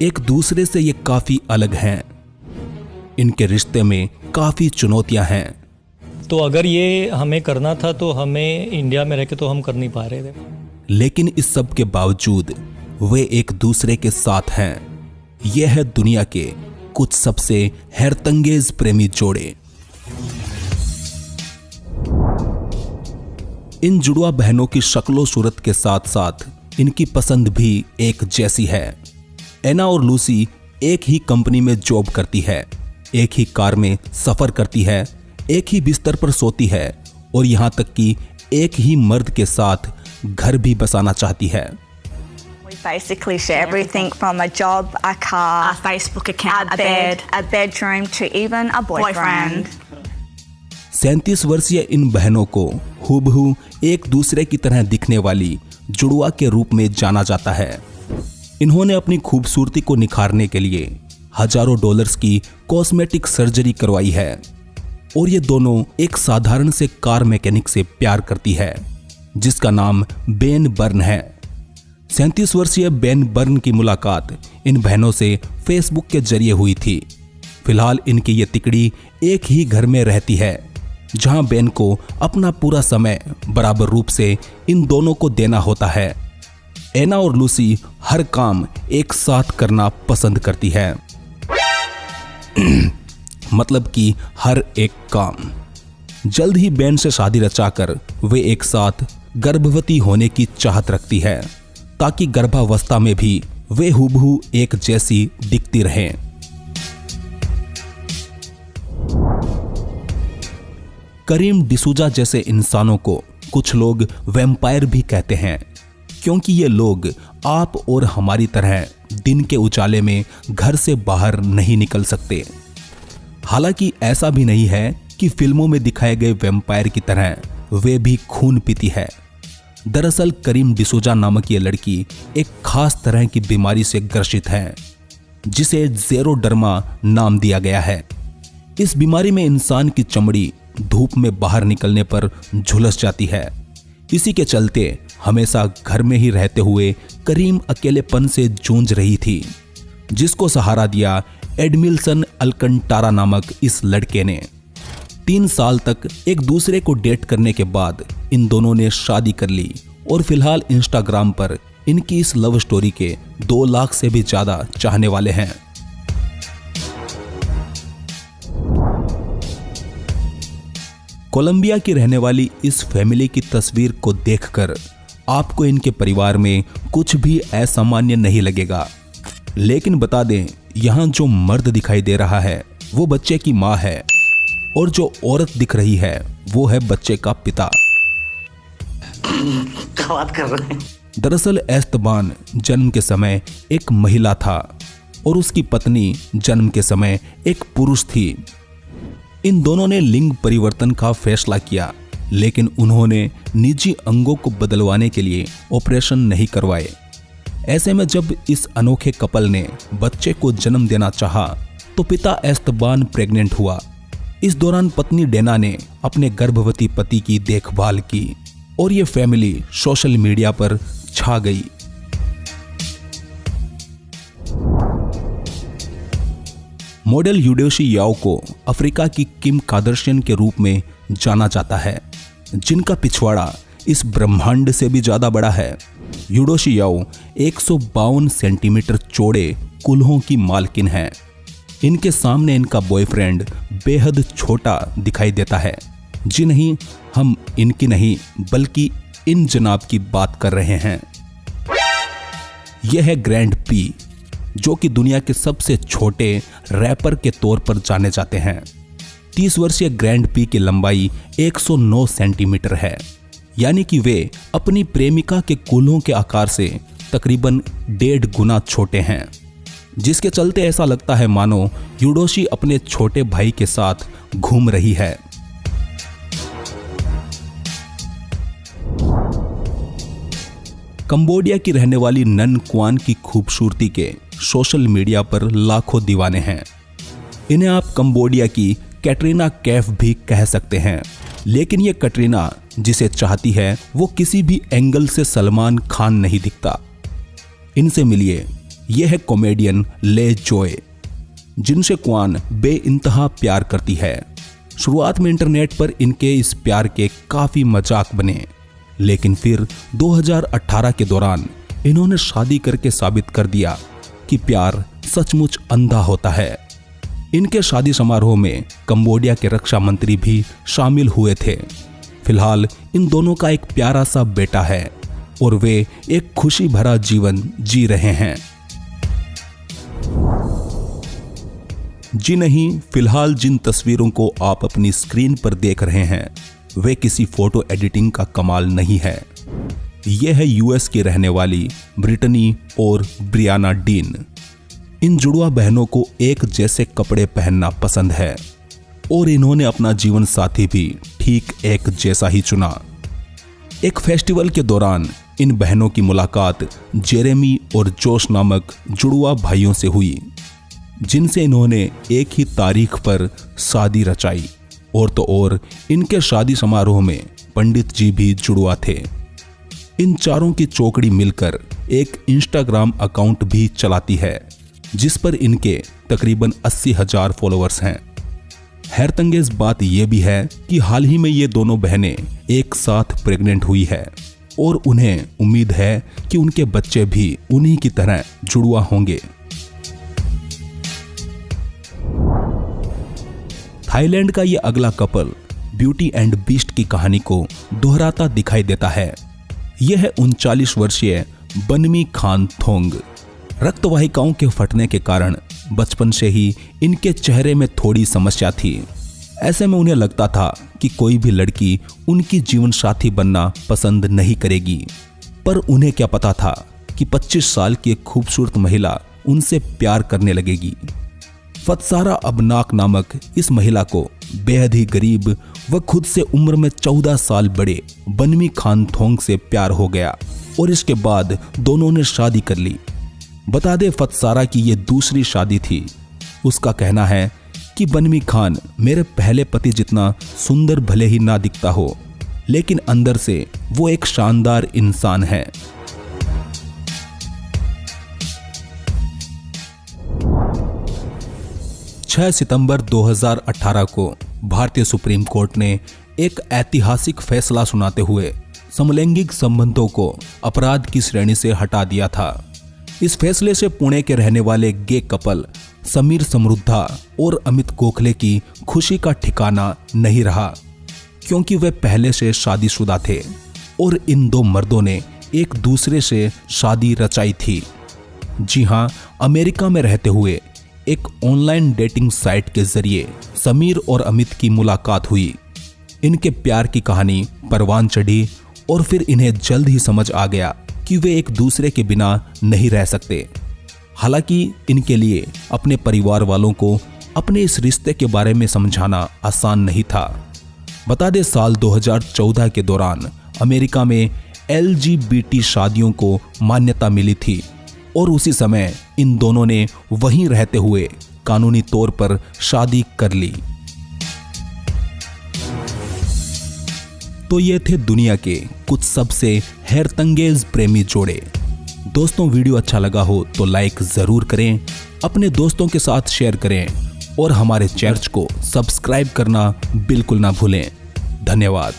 एक दूसरे से ये काफी अलग हैं। इनके रिश्ते में काफी चुनौतियां हैं। तो अगर ये हमें करना था तो हमें इंडिया में रह के तो हम कर नहीं पा रहे थे। लेकिन इस सब के बावजूद वे एक दूसरे के साथ हैं। यह है दुनिया के कुछ सबसे हैरतंगेज प्रेमी जोड़े। इन जुड़वा बहनों की शक्लो सूरत के साथ साथ इनकी पसंद भी एक जैसी है। एना और लूसी एक ही कंपनी में जॉब करती है, एक ही कार में सफर करती है, एक ही बिस्तर पर सोती है और यहां तक कि एक ही मर्द के साथ घर भी बसाना चाहती है। We basically share everything from a job, a car, a Facebook account, a bedroom to even a boyfriend. 37 वर्षीय इन बहनों को हूबहू एक दूसरे की तरह दिखने वाली जुड़वा के रूप में जाना जाता है। इन्होंने अपनी खूबसूरती को निखारने के लिए हजारों डॉलर्स की कॉस्मेटिक सर्जरी करवाई है और ये दोनों एक साधारण से कार मैकेनिक से प्यार करती है जिसका नाम बेन बर्न है। 37 वर्षीय बेन बर्न की मुलाकात इन बहनों से फेसबुक के जरिए हुई थी। फिलहाल इनकी ये तिकड़ी एक ही घर में रहती है जहां बेन को अपना पूरा समय बराबर रूप से इन दोनों को देना होता है। एना और लूसी हर काम एक साथ करना पसंद करती है मतलब कि हर एक काम। जल्द ही बेन से शादी रचाकर वे एक साथ गर्भवती होने की चाहत रखती है ताकि गर्भावस्था में भी वे हूबहू एक जैसी दिखती रहें। करीम डिसूजा जैसे इंसानों को कुछ लोग वैम्पायर भी कहते हैं क्योंकि ये लोग आप और हमारी तरह दिन के उजाले में घर से बाहर नहीं निकल सकते। हालांकि ऐसा भी नहीं है कि फिल्मों में दिखाए गए वैम्पायर की तरह वे भी खून पीती है। दरअसल करीम डिसूजा नामक ये लड़की एक खास तरह की बीमारी से ग्रसित है जिसे ज़ेरोडर्मा नाम दिया गया है। इस बीमारी में इंसान की चमड़ी धूप में बाहर निकलने पर झुलस जाती है। इसी के चलते हमेशा घर में ही रहते हुए करीम अकेलेपन से जूझ रही थी जिसको सहारा दिया एडमिल्सन अल्कंटारा नामक इस लड़के ने। 3 साल तक एक दूसरे को डेट करने के बाद इन दोनों ने शादी कर ली और फिलहाल इंस्टाग्राम पर इनकी इस लव स्टोरी के 2 लाख से भी ज्यादा चाहने वाले हैं। कोलंबिया की रहने वाली इस फैमिली की तस्वीर को देखकर आपको इनके परिवार में कुछ भी असामान्य नहीं लगेगा। लेकिन बता दें, यहाँ जो मर्द दिखाई दे रहा है वो बच्चे की माँ है और जो औरत दिख रही है वो है बच्चे का पिता। क्या बात कर रहे हैं? दरअसल एस्तबान जन्म के समय एक महिला था और उसकी पत्नी जन्म के समय एक पुरुष थी। इन दोनों ने लिंग परिवर्तन का फैसला किया लेकिन उन्होंने निजी अंगों को बदलवाने के लिए ऑपरेशन नहीं करवाए। ऐसे में जब इस अनोखे कपल ने बच्चे को जन्म देना चाहा तो पिता एस्तबान प्रेग्नेंट हुआ। इस दौरान पत्नी डेना ने अपने गर्भवती पति की देखभाल की और ये फैमिली सोशल मीडिया पर छा गई। मॉडल यूडोशी याओ को अफ्रीका की किम कार्दाशियन के रूप में जाना जाता है जिनका पिछवाड़ा इस ब्रह्मांड से भी ज्यादा बड़ा है। यूडोशी याओ 152 सेंटीमीटर चौड़े कुल्हों की मालकिन है। इनके सामने इनका बॉयफ्रेंड बेहद छोटा दिखाई देता है। जी नहीं, हम इनकी नहीं बल्कि इन जनाब की बात कर रहे हैं। यह है ग्रैंड पी जो कि दुनिया के सबसे छोटे रैपर के तौर पर जाने जाते हैं। 30 वर्षीय ग्रैंड पी की लंबाई 109 सेंटीमीटर है यानी कि वे अपनी प्रेमिका के कुल्हों के आकार से तकरीबन 1.5 गुना छोटे हैं जिसके चलते ऐसा लगता है मानो यूडोशी अपने छोटे भाई के साथ घूम रही है। कंबोडिया की रहने वाली नन क्वान की खूबसूरती के सोशल मीडिया पर लाखों दीवाने हैं। इन्हें आप कंबोडिया की कैटरीना कैफ भी कह सकते हैं। लेकिन ये कैटरीना जिसे चाहती है वो किसी भी एंगल से सलमान खान नहीं दिखता। इनसे मिलिए, यह है कॉमेडियन ले जोए, जिनसे क्वान बेइंतहा प्यार करती है। शुरुआत में इंटरनेट पर इनके इस प्यार के काफी मजाक बने, लेकिन फिर 2018 के दौरान इन्होंने शादी करके साबित कर दिया कि प्यार सचमुच अंधा होता है। इनके शादी समारोह में कंबोडिया के रक्षा मंत्री भी शामिल हुए थे। फिलहाल इन दोनों का एक प्यारा सा बेटा है और वे एक खुशी भरा जीवन जी रहे हैं। जी नहीं, फिलहाल जिन तस्वीरों को आप अपनी स्क्रीन पर देख रहे हैं वे किसी फोटो एडिटिंग का कमाल नहीं है। यह है यूएस की रहने वाली ब्रिटनी और ब्रियाना डीन। इन जुड़वा बहनों को एक जैसे कपड़े पहनना पसंद है और इन्होंने अपना जीवन साथी भी ठीक एक जैसा ही चुना। एक फेस्टिवल के दौरान इन बहनों की मुलाकात जेरेमी और जोश नामक जुड़वा भाइयों से हुई, जिनसे इन्होंने एक ही तारीख पर शादी रचाई। और तो और इनके शादी समारोह में पंडित जी भी जुड़वा थे। इन चारों की चौकड़ी मिलकर एक इंस्टाग्राम अकाउंट भी चलाती है, जिस पर इनके तकरीबन 80,000 फॉलोअर्स हैं। हैरतंगेज बात यह भी है कि हाल ही में ये दोनों बहनें एक साथ प्रेग्नेंट हुई है और उन्हें उम्मीद है कि उनके बच्चे भी उन्हीं की तरह जुड़वा होंगे। थाईलैंड का ये अगला कपल ब्यूटी एंड बीस्ट की कहानी को दोहराता दिखाई देता है। यह है 39 वर्षीय बनमी खान थोंग। रक्तवाहिकाओं के फटने के कारण बचपन से ही इनके चेहरे में थोड़ी समस्या थी। ऐसे में उन्हें लगता था कि कोई भी लड़की उनकी जीवन साथी बनना पसंद नहीं करेगी, पर उन्हें क्या पता था कि 25 साल की एक खूबसूरत महिला उनसे प्यार करने लगेगी। फतसारा अबनाक नामक इस महिला को बेहद ही गरीब व खुद से उम्र में 14 साल बड़े बनमी खान थोंग से प्यार हो गया और इसके बाद दोनों ने शादी कर ली। बता दे फतसारा की ये दूसरी शादी थी। उसका कहना है कि बनमी खान मेरे पहले पति जितना सुंदर भले ही ना दिखता हो, लेकिन अंदर से वो एक शानदार इंसान है। छह सितंबर 2018 को भारतीय सुप्रीम कोर्ट ने एक ऐतिहासिक फैसला सुनाते हुए समलैंगिक संबंधों को अपराध की श्रेणी से हटा दिया था। इस फैसले से पुणे के रहने वाले गे कपल समीर समृद्धा और अमित गोखले की खुशी का ठिकाना नहीं रहा, क्योंकि वे पहले से शादीशुदा थे और इन दो मर्दों ने एक दूसरे से शादी रचाई थी। जी हां, अमेरिका में रहते हुए एक ऑनलाइन डेटिंग साइट के जरिए समीर और अमित की मुलाकात हुई। इनके प्यार की कहानी परवान चढ़ी और फिर इन्हें जल्द ही समझ आ गया कि वे एक दूसरे के बिना नहीं रह सकते। हालांकि इनके लिए अपने परिवार वालों को अपने इस रिश्ते के बारे में समझाना आसान नहीं था। बता दें, साल 2014 के दौरान अमेरिका में LGBT शादियों को मान्यता मिली थी और उसी समय इन दोनों ने वहीं रहते हुए कानूनी तौर पर शादी कर ली। तो ये थे दुनिया के कुछ सबसे हैरतंगेज प्रेमी जोड़े। दोस्तों, वीडियो अच्छा लगा हो तो लाइक जरूर करें, अपने दोस्तों के साथ शेयर करें और हमारे चैनल को सब्सक्राइब करना बिल्कुल ना भूलें। धन्यवाद।